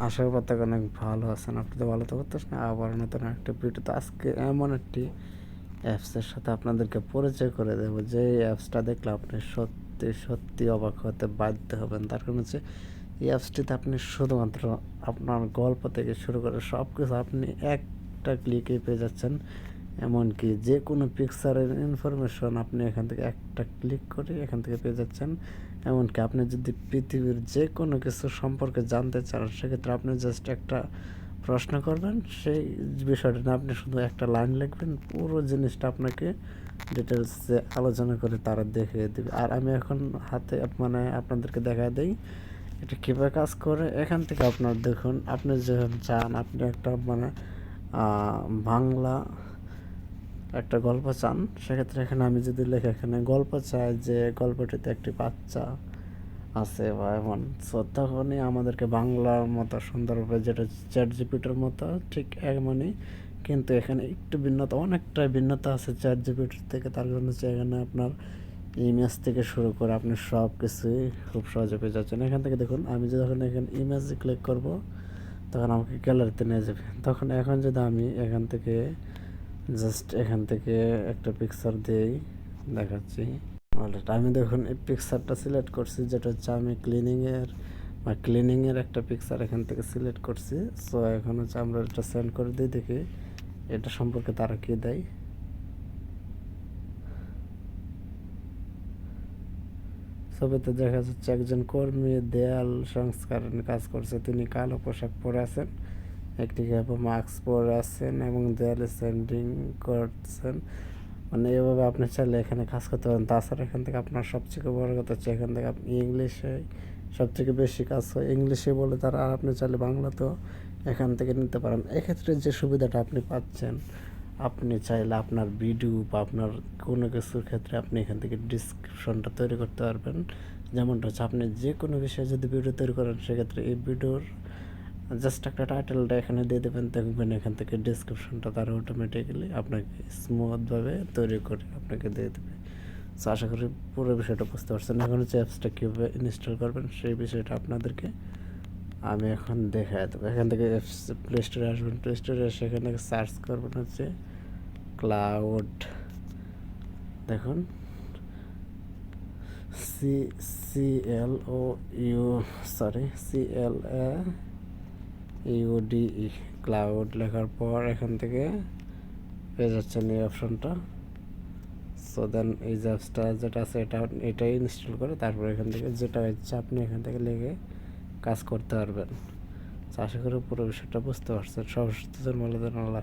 আশা করতে অনেক ভালো আছেন, আপনি তো ভালো তো করতেছেন। আবার নতুন একটা ভিডিওতে আজকে এমন একটি অ্যাপসের সাথে আপনাদেরকে পরিচয় করে দেবো, যে অ্যাপসটা দেখলে আপনি সত্যি সত্যি অবাক হতে বাধ্য হবেন। তার কারণ হচ্ছে এই অ্যাপসটিতে আপনি শুধুমাত্র আপনার গল্প থেকে শুরু করে সব কিছু আপনি একটা ক্লিকেই পেয়ে যাচ্ছেন। এমনকি যে কোনো পিকচারের ইনফরমেশন আপনি এখান থেকে একটা ক্লিক করে এখান থেকে পেয়ে যাচ্ছেন। এমনকি আপনি যদি পৃথিবীর যে কোনো কিছু সম্পর্কে জানতে চান, সেক্ষেত্রে আপনি জাস্ট একটা প্রশ্ন করবেন, সেই বিষয়টা না আপনি শুধু একটা লাইন লিখবেন, পুরো জিনিসটা আপনাকে ডিটেলসে আলোচনা করে তারা দেখিয়ে দেবে। আর আমি এখন হাতে আপনাদেরকে দেখায় দিই এটা কীভাবে কাজ করে। এখান থেকে আপনার দেখুন, আপনি যখন চান আপনি একটা বাংলা একটা গল্প চান, সেক্ষেত্রে এখানে আমি যদি লেখা এখানে গল্প চাই, যে গল্পটিতে একটি বাচ্চা আছে বা এমন, সো তখনই আমাদেরকে বাংলার মতো সুন্দরভাবে, যেটা চ্যাট জিপিটির মতো ঠিক এমনই, কিন্তু এখানে একটু ভিন্নতা, অনেকটাই ভিন্নতা আছে চ্যাট জিপিটির থেকে। তার কারণ হচ্ছে এখানে আপনার ইমেজ থেকে শুরু করে আপনি সব কিছুই খুব সহজে পেয়ে যাচ্ছেন। এখান থেকে দেখুন, আমি যখন এখানে ইমেজে ক্লিক করব তখন আমাকে গ্যালারিতে নিয়ে যাবে। তখন এখন যদি আমি এখান থেকে জাস্ট এখান থেকে একটা পিকচার দিয়েই দেখাচ্ছি। অলরাইট, আমি দেখুন এই পিকচারটা সিলেক্ট করছি, যেটা হচ্ছে আমি ক্লিনিংয়ের একটা পিকচার এখান থেকে সিলেক্ট করছি। সো এখন হচ্ছে আমরা এটা সেন্ড করে দিই, দেখি এটা সম্পর্কে তারা কী দেয়। ছবিতে দেখা যাচ্ছে একজন কর্মী দেয়াল সংস্করণে কাজ করছে। তিনি কালো পোশাক পরে আছেন, একটি মাস্ক পরে আছেন এবং দেয়ালে সেন্ডিং করছেন। মানে এভাবে আপনি চাইলে এখানে কাজ করতে পারেন। তাছাড়া এখান থেকে আপনার সবথেকে বড় কথা হচ্ছে এখান থেকে আপনি ইংলিশে সবথেকে বেশি কাজ হয় ইংলিশে বলে তারা, আর আপনি চাইলে বাংলাতেও এখান থেকে নিতে পারেন। এক্ষেত্রে যে সুবিধাটা আপনি পাচ্ছেন, আপনি চাইলে আপনার ভিডিও বা আপনার কোনো কিছুর ক্ষেত্রে আপনি এখান থেকে ডিসক্রিপশনটা তৈরি করতে পারবেন। যেমনটা হচ্ছে আপনি যে কোনো বিষয়ে যদি ভিডিও তৈরি করেন, সেক্ষেত্রে এই ভিডিওর জাস্ট একটা টাইটেলটা এখানে দিয়ে দেবেন, দেখবেন এখান থেকে ডিসক্রিপশনটা তারা অটোমেটিক্যালি আপনাকে স্মুথভাবে তৈরি করে আপনাকে দিয়ে দেবে। সো আশা করি পুরো বিষয়টা বুঝতে পারছেন। এখন হচ্ছে অ্যাপসটা কীভাবে ইনস্টল করবেন সেই বিষয়টা আপনাদেরকে আমি এখন দেখাই দেবো। এখান থেকে প্লে স্টোরে আসবেন, প্লে স্টোরে এসে এখান থেকে সার্চ করবেন হচ্ছে ক্লাউড। দেখুন CLAUDE ক্লাউড লেখার পর এখান থেকে পেয়ে যাচ্ছেন এই অপশনটা। সো দেন এই অ্যাপসটা যেটা আছে এটাই ইনস্টল করে তারপর এখান থেকে যেটা ইচ্ছা আপনি এখান থেকে লিখে কাজ করতে পারবেন। আশা করি পুরো বিষয়টা বুঝতে পারছেন। সর্বশেষ মূল্যধন আল্লাহ।